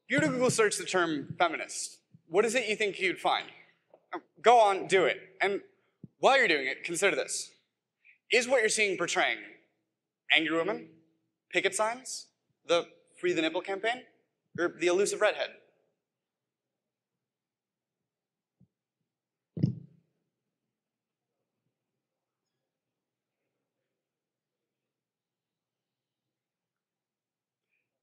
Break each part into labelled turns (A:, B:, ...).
A: If you were to Google search the term feminist, what is it you think you'd find? Go on, do it. And while you're doing it, consider this. Is what you're seeing portraying angry women, picket signs, the Free the Nipple campaign, or the elusive redhead?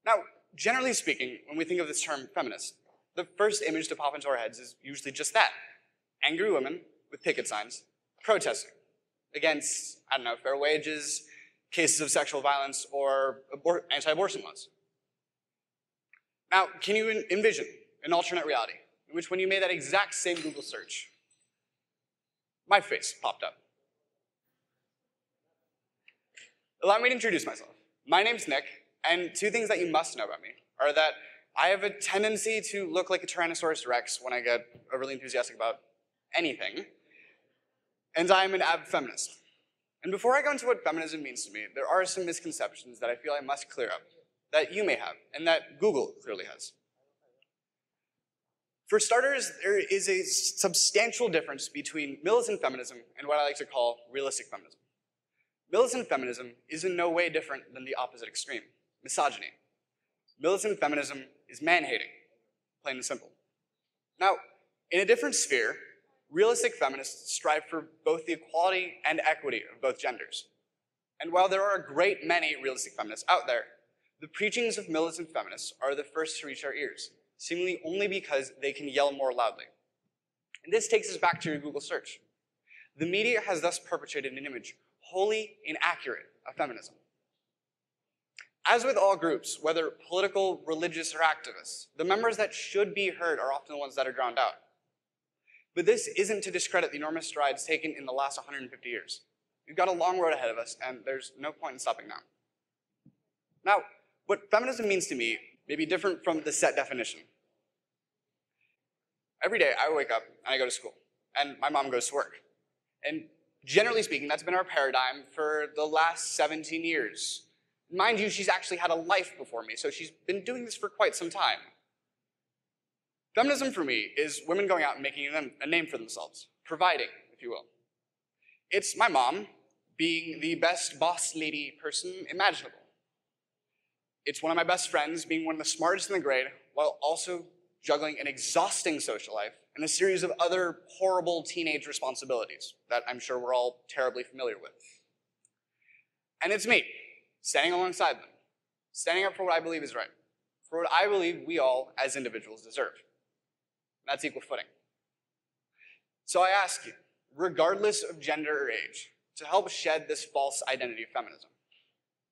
A: Now, generally speaking, when we think of this term feminist, the first image to pop into our heads is usually just that. Angry women with picket signs protesting against, I don't know, fair wages, cases of sexual violence, or anti-abortion laws. Now, can you envision an alternate reality in which when you made that exact same Google search, my face popped up? Allow me to introduce myself. My name's Nick, and two things that you must know about me are that I have a tendency to look like a Tyrannosaurus Rex when I get overly enthusiastic about anything, and I'm an avid feminist. And before I go into what feminism means to me, there are some misconceptions that I feel I must clear up, that you may have, and that Google clearly has. For starters, there is a substantial difference between militant feminism and what I like to call realistic feminism. Militant feminism is in no way different than the opposite extreme, misogyny. Militant feminism is man-hating, plain and simple. Now, in a different sphere, realistic feminists strive for both the equality and equity of both genders. And while there are a great many realistic feminists out there, the preachings of militant feminists are the first to reach our ears, seemingly only because they can yell more loudly. And this takes us back to your Google search. The media has thus perpetrated an image wholly inaccurate of feminism. As with all groups, whether political, religious, or activists, the members that should be heard are often the ones that are drowned out. But this isn't to discredit the enormous strides taken in the last 150 years. We've got a long road ahead of us, and there's no point in stopping now. Now, what feminism means to me may be different from the set definition. Every day, I wake up and I go to school, and my mom goes to work. And generally speaking, that's been our paradigm for the last 17 years. Mind you, she's actually had a life before me, so she's been doing this for quite some time. Feminism for me is women going out and making a name for themselves, providing, if you will. It's my mom being the best boss lady person imaginable. It's one of my best friends being one of the smartest in the grade while also juggling an exhausting social life and a series of other horrible teenage responsibilities that I'm sure we're all terribly familiar with. And it's me, standing alongside them, standing up for what I believe is right, for what I believe we all, as individuals, deserve. And that's equal footing. So I ask you, regardless of gender or age, to help shed this false identity of feminism,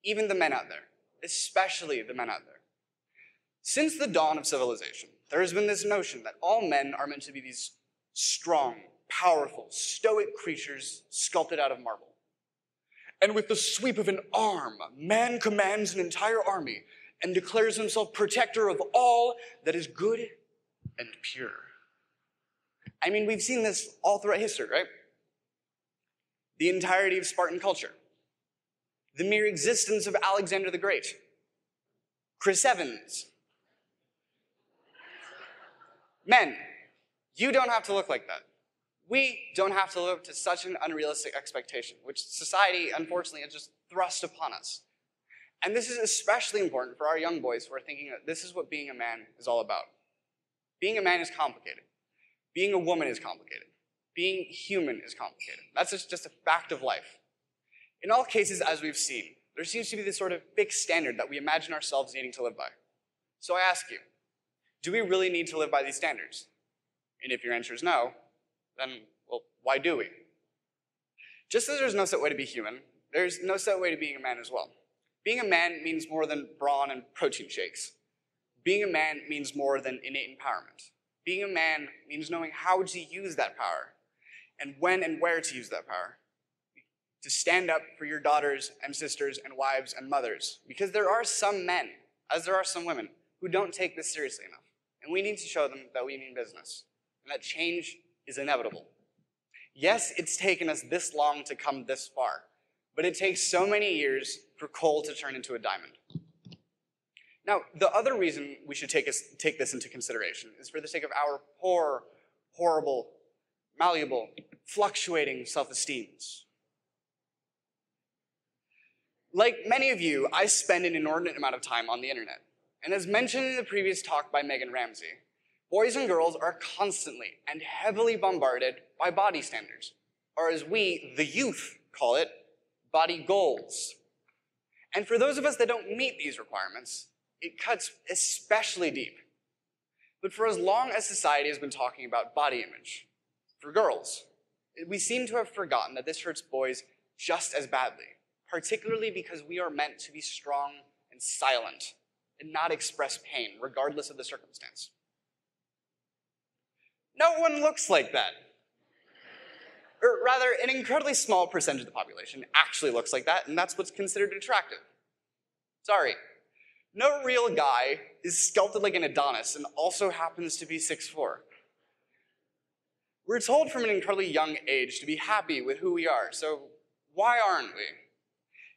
A: even the men out there, especially the men out there. Since the dawn of civilization, there has been this notion that all men are meant to be these strong, powerful, stoic creatures sculpted out of marble. And with the sweep of an arm, man commands an entire army and declares himself protector of all that is good and pure. I mean, we've seen this all throughout history, right? The entirety of Spartan culture. The mere existence of Alexander the Great. Chris Evans. Men, you don't have to look like that. We don't have to live to such an unrealistic expectation, which society, unfortunately, has just thrust upon us. And this is especially important for our young boys who are thinking that this is what being a man is all about. Being a man is complicated. Being a woman is complicated. Being human is complicated. That's just a fact of life. In all cases, as we've seen, there seems to be this sort of fixed standard that we imagine ourselves needing to live by. So I ask you, do we really need to live by these standards? And if your answer is no, then, well, why do we? Just as there's no set way to be human, there's no set way to being a man as well. Being a man means more than brawn and protein shakes. Being a man means more than innate empowerment. Being a man means knowing how to use that power, and when and where to use that power. To stand up for your daughters and sisters and wives and mothers. Because there are some men, as there are some women, who don't take this seriously enough. And we need to show them that we mean business, and that change is inevitable. Yes, it's taken us this long to come this far, but it takes so many years for coal to turn into a diamond. Now, the other reason we should take this into consideration is for the sake of our poor, horrible, malleable, fluctuating self-esteems. Like many of you, I spend an inordinate amount of time on the internet. And as mentioned in the previous talk by Megan Ramsey, boys and girls are constantly and heavily bombarded by body standards, or as we, the youth, call it, body goals. And for those of us that don't meet these requirements, it cuts especially deep. But for as long as society has been talking about body image, for girls, we seem to have forgotten that this hurts boys just as badly, particularly because we are meant to be strong and silent and not express pain, regardless of the circumstance. No one looks like that. Or rather, an incredibly small percentage of the population actually looks like that, and that's what's considered attractive. Sorry. No real guy is sculpted like an Adonis and also happens to be 6'4". We're told from an incredibly young age to be happy with who we are, so why aren't we?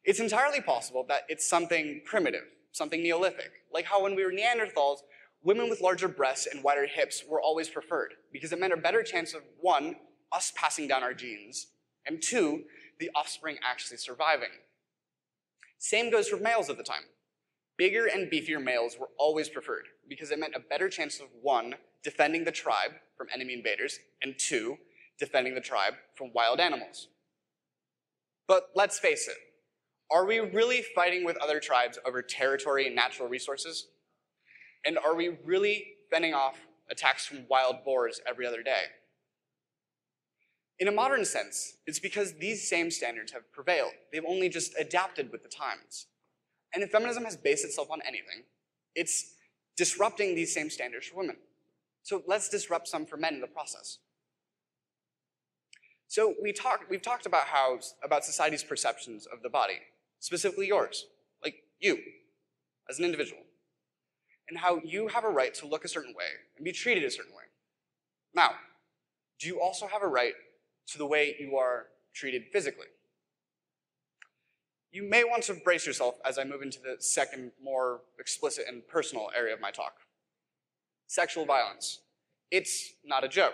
A: It's entirely possible that it's something primitive, something Neolithic, like how when we were Neanderthals, women with larger breasts and wider hips were always preferred, because it meant a better chance of, one, us passing down our genes, and two, the offspring actually surviving. Same goes for males at the time. Bigger and beefier males were always preferred, because it meant a better chance of, one, defending the tribe from enemy invaders, and two, defending the tribe from wild animals. But let's face it, are we really fighting with other tribes over territory and natural resources? And are we really fending off attacks from wild boars every other day? In a modern sense, it's because these same standards have prevailed. They've only just adapted with the times. And if feminism has based itself on anything, it's disrupting these same standards for women. So let's disrupt some for men in the process. So we've talked about society's perceptions of the body, specifically yours, like you, as an individual, and how you have a right to look a certain way and be treated a certain way. Now, do you also have a right to the way you are treated physically? You may want to brace yourself as I move into the second, more explicit and personal area of my talk. Sexual violence. It's not a joke.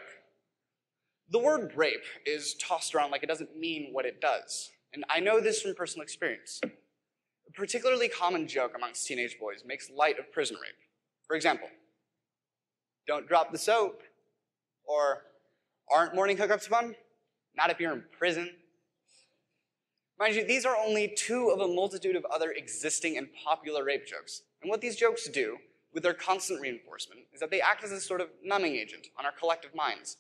A: The word rape is tossed around like it doesn't mean what it does. And I know this from personal experience. A particularly common joke amongst teenage boys makes light of prison rape. For example, don't drop the soap, or aren't morning hookups fun? Not if you're in prison. Mind you, these are only two of a multitude of other existing and popular rape jokes. And what these jokes do, with their constant reinforcement, is that they act as a sort of numbing agent on our collective minds,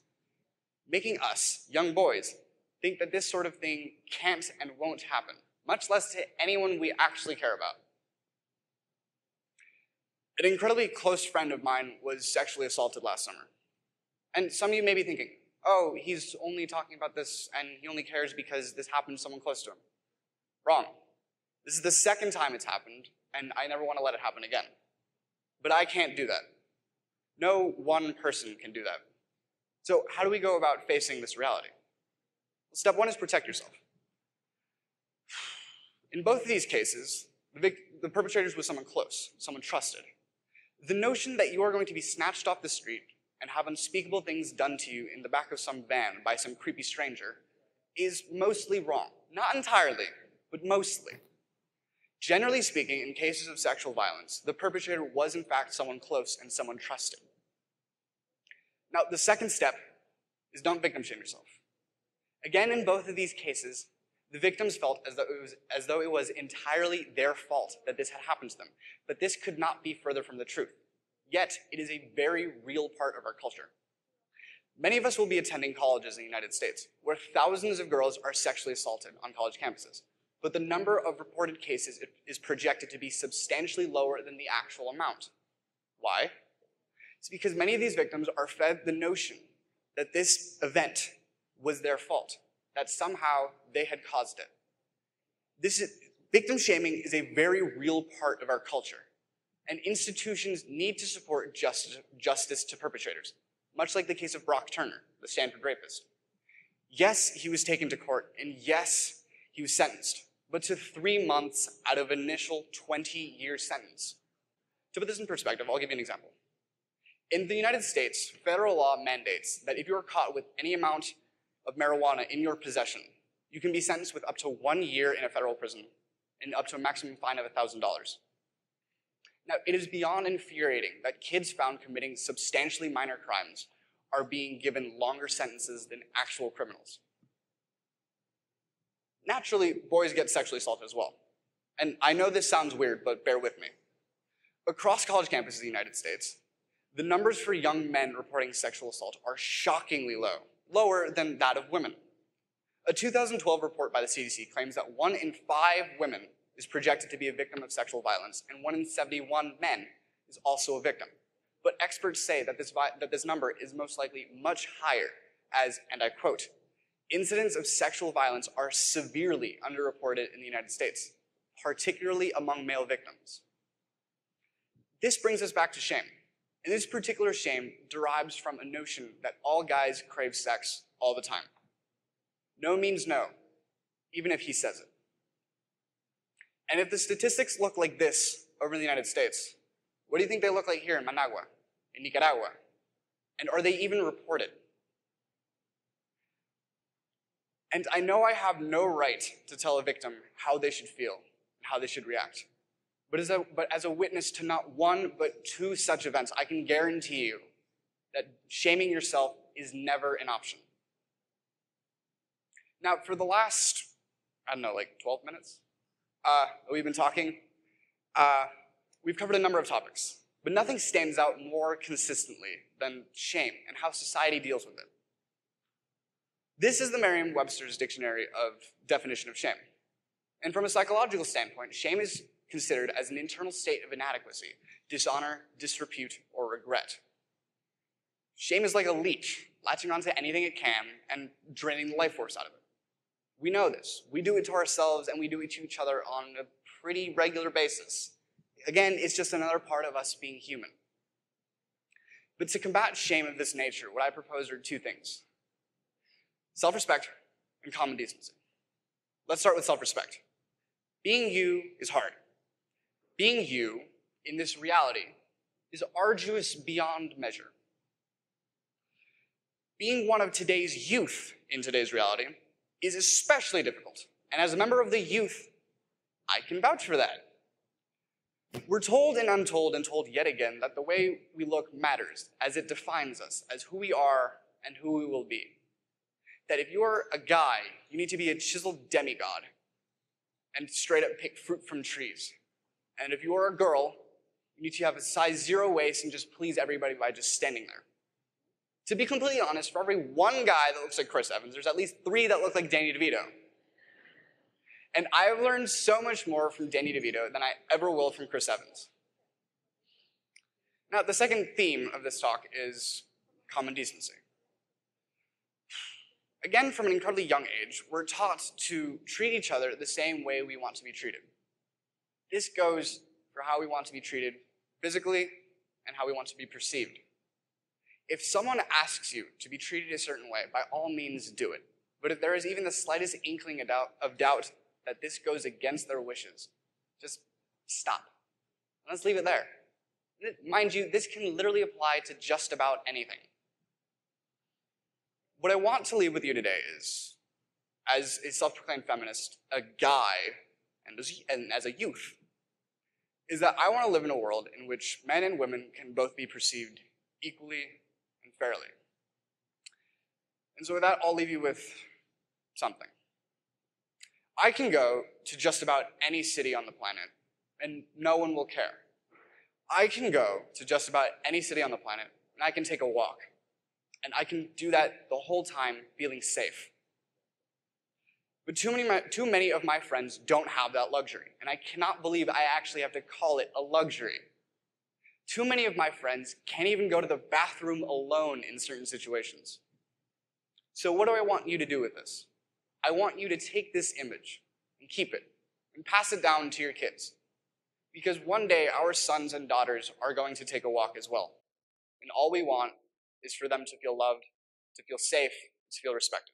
A: making us, young boys, think that this sort of thing can't and won't happen, much less to anyone we actually care about. An incredibly close friend of mine was sexually assaulted last summer. And some of you may be thinking, oh, he's only talking about this and he only cares because this happened to someone close to him. Wrong. This is the second time it's happened, and I never want to let it happen again. But I can't do that. No one person can do that. So how do we go about facing this reality? Well, step one is protect yourself. In both of these cases, the perpetrators was someone close, someone trusted. The notion that you are going to be snatched off the street and have unspeakable things done to you in the back of some van by some creepy stranger is mostly wrong. Not entirely, but mostly. Generally speaking, in cases of sexual violence, the perpetrator was in fact someone close and someone trusted. Now, the second step is don't victim shame yourself. Again, in both of these cases, the victims felt as though it was entirely their fault that this had happened to them. But this could not be further from the truth. Yet, it is a very real part of our culture. Many of us will be attending colleges in the United States, where thousands of girls are sexually assaulted on college campuses. But the number of reported cases is projected to be substantially lower than the actual amount. Why? It's because many of these victims are fed the notion that this event was their fault, that somehow they had caused it. Victim shaming is a very real part of our culture, and institutions need to support justice to perpetrators, much like the case of Brock Turner, the Stanford rapist. Yes, he was taken to court, and yes, he was sentenced, but to 3 months out of an initial 20-year sentence. To put this in perspective, I'll give you an example. In the United States, federal law mandates that if you are caught with any amount of marijuana in your possession, you can be sentenced with up to 1 year in a federal prison and up to a maximum fine of $1,000. Now, it is beyond infuriating that kids found committing substantially minor crimes are being given longer sentences than actual criminals. Naturally, boys get sexually assaulted as well. And I know this sounds weird, but bear with me. Across college campuses in the United States, the numbers for young men reporting sexual assault are shockingly low, lower than that of women. A 2012 report by the CDC claims that 1 in 5 women is projected to be a victim of sexual violence, and 1 in 71 men is also a victim. But experts say that this number is most likely much higher as, and I quote, incidents of sexual violence are severely underreported in the United States, particularly among male victims. This brings us back to shame. And this particular shame derives from a notion that all guys crave sex all the time. No means no, even if he says it. And if the statistics look like this over in the United States, what do you think they look like here in Managua, in Nicaragua? And are they even reported? And I know I have no right to tell a victim how they should feel, how they should react. But as a witness to not 1, but 2 such events, I can guarantee you that shaming yourself is never an option. Now, for the last, 12 minutes, we've been talking, we've covered a number of topics, but nothing stands out more consistently than shame and how society deals with it. This is the Merriam-Webster's dictionary of definition of shame. And from a psychological standpoint, shame is considered as an internal state of inadequacy, dishonor, disrepute, or regret. Shame is like a leech, latching onto anything it can and draining the life force out of it. We know this. We do it to ourselves and we do it to each other on a pretty regular basis. Again, it's just another part of us being human. But to combat shame of this nature, what I propose are 2 things: self-respect and common decency. Let's start with self-respect. Being you is hard. Being you in this reality is arduous beyond measure. Being one of today's youth in today's reality is especially difficult. And as a member of the youth, I can vouch for that. We're told and untold and told yet again that the way we look matters, as it defines us, as who we are and who we will be. That if you're a guy, you need to be a chiseled demigod and straight up pick fruit from trees. And if you are a girl, you need to have a size 0 waist and just please everybody by just standing there. To be completely honest, for every 1 guy that looks like Chris Evans, there's at least 3 that look like Danny DeVito. And I've learned so much more from Danny DeVito than I ever will from Chris Evans. Now, the second theme of this talk is common decency. Again, from an incredibly young age, we're taught to treat each other the same way we want to be treated. This goes for how we want to be treated physically and how we want to be perceived. If someone asks you to be treated a certain way, by all means do it. But if there is even the slightest inkling of doubt that this goes against their wishes, just stop. Let's leave it there. Mind you, this can literally apply to just about anything. What I want to leave with you today is, as a self-proclaimed feminist, a guy, and as a youth, is that I want to live in a world in which men and women can both be perceived equally and fairly. And so with that, I'll leave you with something. I can go to just about any city on the planet, and no one will care. I can go to just about any city on the planet, and I can take a walk. And I can do that the whole time feeling safe. But too many of my friends don't have that luxury, and I cannot believe I actually have to call it a luxury. Too many of my friends can't even go to the bathroom alone in certain situations. So what do I want you to do with this? I want you to take this image and keep it and pass it down to your kids. Because one day our sons and daughters are going to take a walk as well. And all we want is for them to feel loved, to feel safe, to feel respected.